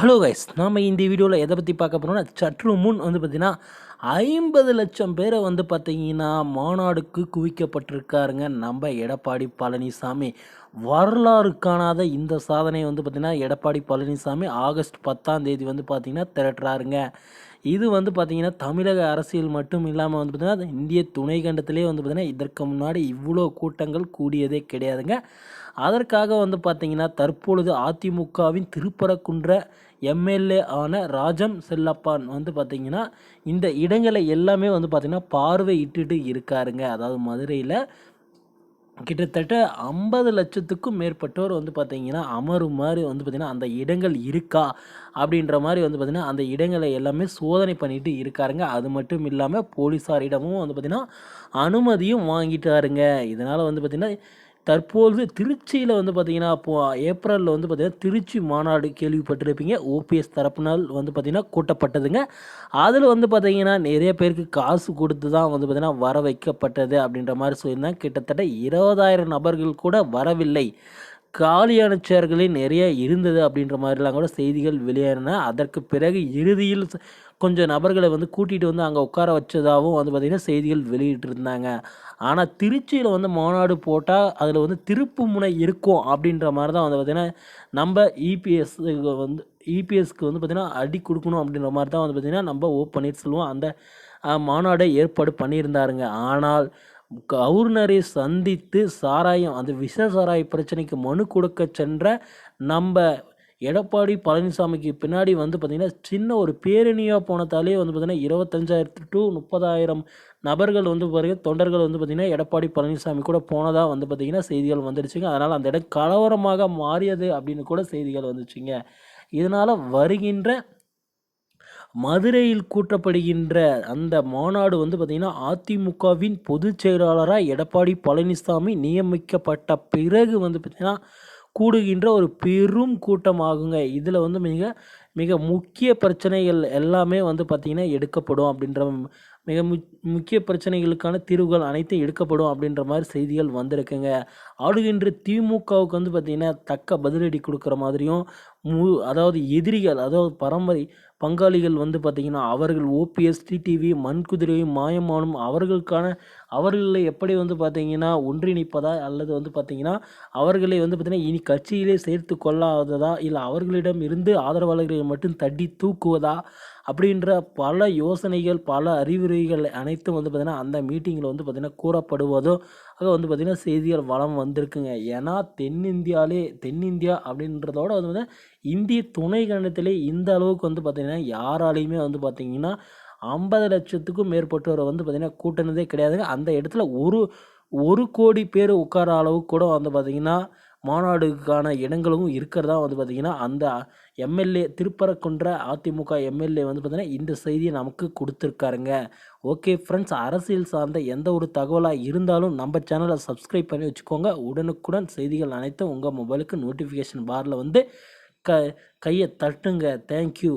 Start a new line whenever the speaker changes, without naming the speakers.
Hello guys, நாம் இந்த வீடியோவில் எதை பற்றி பார்க்க போகிறோம்னா, சற்று முன் பார்த்திங்கன்னா 50 லட்சம் பேரை பார்த்திங்கன்னா மாநாடுக்கு குவிக்கப்பட்டிருக்காருங்க நம்ம எடப்பாடி பழனிசாமி. வரலாறு காணாத இந்த சாதனை பார்த்திங்கன்னா எடப்பாடி பழனிசாமி ஆகஸ்ட் 10ஆம் தேதி பார்த்திங்கன்னா திரட்டுறாருங்க. இது பார்த்திங்கன்னா தமிழக அரசியல் மட்டும் இல்லாமல் பார்த்திங்கன்னா இந்திய துணைக்கண்டத்திலே பார்த்திங்கன்னா இதற்கு முன்னாடி இவ்வளோ கூட்டங்கள் கூடியதே கிடையாதுங்க. அதற்காக பார்த்திங்கன்னா தற்பொழுது அதிமுகவின் திருப்பரங்குன்ற எம்எல்ஏ ஆன ராஜம் செல்லப்பான் பார்த்திங்கன்னா இந்த இடங்களை எல்லாமே பார்த்திங்கன்னா பார்வையிட்டுட்டு இருக்காருங்க. அதாவது மதுரையில் கிட்டத்தட்ட 50 லட்சத்துக்கும் மேற்பட்டோர் பார்த்திங்கன்னா அமரும் மாதிரி பார்த்திங்கன்னா அந்த இடங்கள் இருக்கா அப்படின்ற மாதிரி பார்த்திங்கன்னா அந்த இடங்களை எல்லாமே சோதனை பண்ணிட்டு இருக்காருங்க. அது மட்டும் இல்லாமல் போலீஸாரிடமும் பார்த்திங்கன்னா அனுமதியும் வாங்கிட்டாருங்க. இதனால் பார்த்திங்கன்னா தற்போது திருச்சியில் பார்த்திங்கன்னா ஏப்ரலில் பார்த்திங்கன்னா திருச்சி மாநாடு கேள்விப்பட்டிருப்பீங்க. ஓபிஎஸ் தரப்பினால் பார்த்திங்கன்னா கூட்டப்பட்டதுங்க. அதில் பார்த்திங்கன்னா நிறைய பேருக்கு காசு கொடுத்து தான் பார்த்திங்கன்னா வர வைக்கப்பட்டது அப்படின்ற மாதிரி சொல்லியிருந்தாங்க. கிட்டத்தட்ட 20,000 நபர்கள் கூட வரவில்லை, காலியான சேர்களை நிறைய இருந்தது அப்படின்ற மாதிரிலாம் கூட செய்திகள் வெளியேறின. அதற்கு பிறகு இறுதியில் கொஞ்சம் நபர்களை கூட்டிகிட்டு அங்கே உட்கார வச்சதாகவும் பார்த்திங்கன்னா செய்திகள் வெளியிட்டிருந்தாங்க. ஆனால் திருச்சியில் மாநாடு போட்டால் அதில் திருப்பு முனை இருக்கும் அப்படின்ற மாதிரி தான் பார்த்திங்கன்னா நம்ம இபிஎஸ்க்கு பார்த்திங்கன்னா அடி கொடுக்கணும் அப்படின்ற மாதிரி தான் பார்த்திங்கன்னா நம்ம ஓ பன்னீர்செல்வம் அந்த மாநாடை ஏற்பாடு பண்ணியிருந்தாருங்க. ஆனால் கவர்னரை சந்தித்து சாராயம் அந்த விஷ சாராய பிரச்சனைக்கு மனு கொடுக்க சென்ற நம்ம எடப்பாடி பழனிசாமிக்கு பின்னாடி பார்த்திங்கன்னா சின்ன ஒரு பேரணியாக போனதாலே பார்த்திங்கன்னா 25,000 to 30,000 நபர்கள் பாருங்க தொண்டர்கள் பார்த்திங்கன்னா எடப்பாடி பழனிசாமி கூட போனதாக பார்த்திங்கன்னா செய்திகள் வந்துடுச்சுங்க. அதனால் அந்த இடம் கலவரமாக மாறியது அப்படின்னு கூட செய்திகள் வந்துச்சுங்க. இதனால் வருகின்ற மதுரையில் கூட்டப்படுகின்ற அந்த மாநாடு பார்த்திங்கன்னா அதிமுகவின் பொதுச் செயலாளராக எடப்பாடி பழனிசாமி நியமிக்கப்பட்ட பிறகு பார்த்திங்கன்னா கூடுகின்ற ஒரு பெரும் கூட்டமாகுங்க. இதில் மிக மிக முக்கிய பிரச்சனைகள் எல்லாமே பார்த்திங்கன்னா எடுக்கப்படும் அப்படின்ற மிக முக்கிய பிரச்சனைகளுக்கான தீர்வுகள் அனைத்தும் எடுக்கப்படும் அப்படின்ற மாதிரி செய்திகள் வந்திருக்குங்க. ஆளுகின்ற திமுகவுக்கு பார்த்திங்கன்னா தக்க பதிலடி கொடுக்குற மாதிரியும் அதாவது எதிரிகள் அதாவது பரம்பரை பங்காளிகள் பார்த்திங்கன்னா அவர்கள் ஓபிஎஸ் டிடிவி மண்குதிரையும் மாயமானும் அவர்களை எப்படி பார்த்திங்கன்னா ஒன்றிணைப்பதா அல்லது பார்த்திங்கன்னா அவர்களை பார்த்திங்கன்னா இனி கட்சியிலே சேர்த்து கொள்ளாததா இல்லை அவர்களிடம் இருந்து ஆதரவாளர்களை மட்டும் தட்டி தூக்குவதா அப்படின்ற பல யோசனைகள் பல அறிவுரைகள் அனைத்தும் பார்த்திங்கன்னா அந்த மீட்டிங்கில் பார்த்திங்கன்னா கூறப்படுவதோ ஆக பார்த்திங்கன்னா செய்திகள் வளம் வந்திருக்குங்க. ஏன்னா தென்னிந்தியா அப்படின்றதோட பார்த்திங்கன்னா இந்திய துணை கண்டத்திலே இந்த அளவுக்கு பார்த்திங்கன்னா யாராலையுமே பார்த்திங்கன்னா 50 லட்சத்துக்கும் மேற்பட்டவரை பார்த்திங்கன்னா கூட்டினதே கிடையாதுங்க. அந்த இடத்துல ஒரு கோடி பேர் உட்கார அளவுக்கு கூட பார்த்திங்கன்னா மாநாடுக்கான இடங்களும் இருக்கிறதா பார்த்திங்கன்னா அந்த எம்எல்ஏ திருப்பரங்குன்ற அதிமுக எம்எல்ஏ பார்த்திங்கன்னா இந்த செய்தியை நமக்கு கொடுத்துருக்காருங்க. ஓகே ஃப்ரெண்ட்ஸ், அரசியல் சார்ந்த எந்த ஒரு தகவலாக இருந்தாலும் நம்ம சேனலை சப்ஸ்கிரைப் பண்ணி வச்சுக்கோங்க. உடனுக்குடன் செய்திகள் அனைத்தும் உங்கள் மொபைலுக்கு நோட்டிஃபிகேஷன் பாரில் கையை தட்டுங்க. தேங்க்யூ.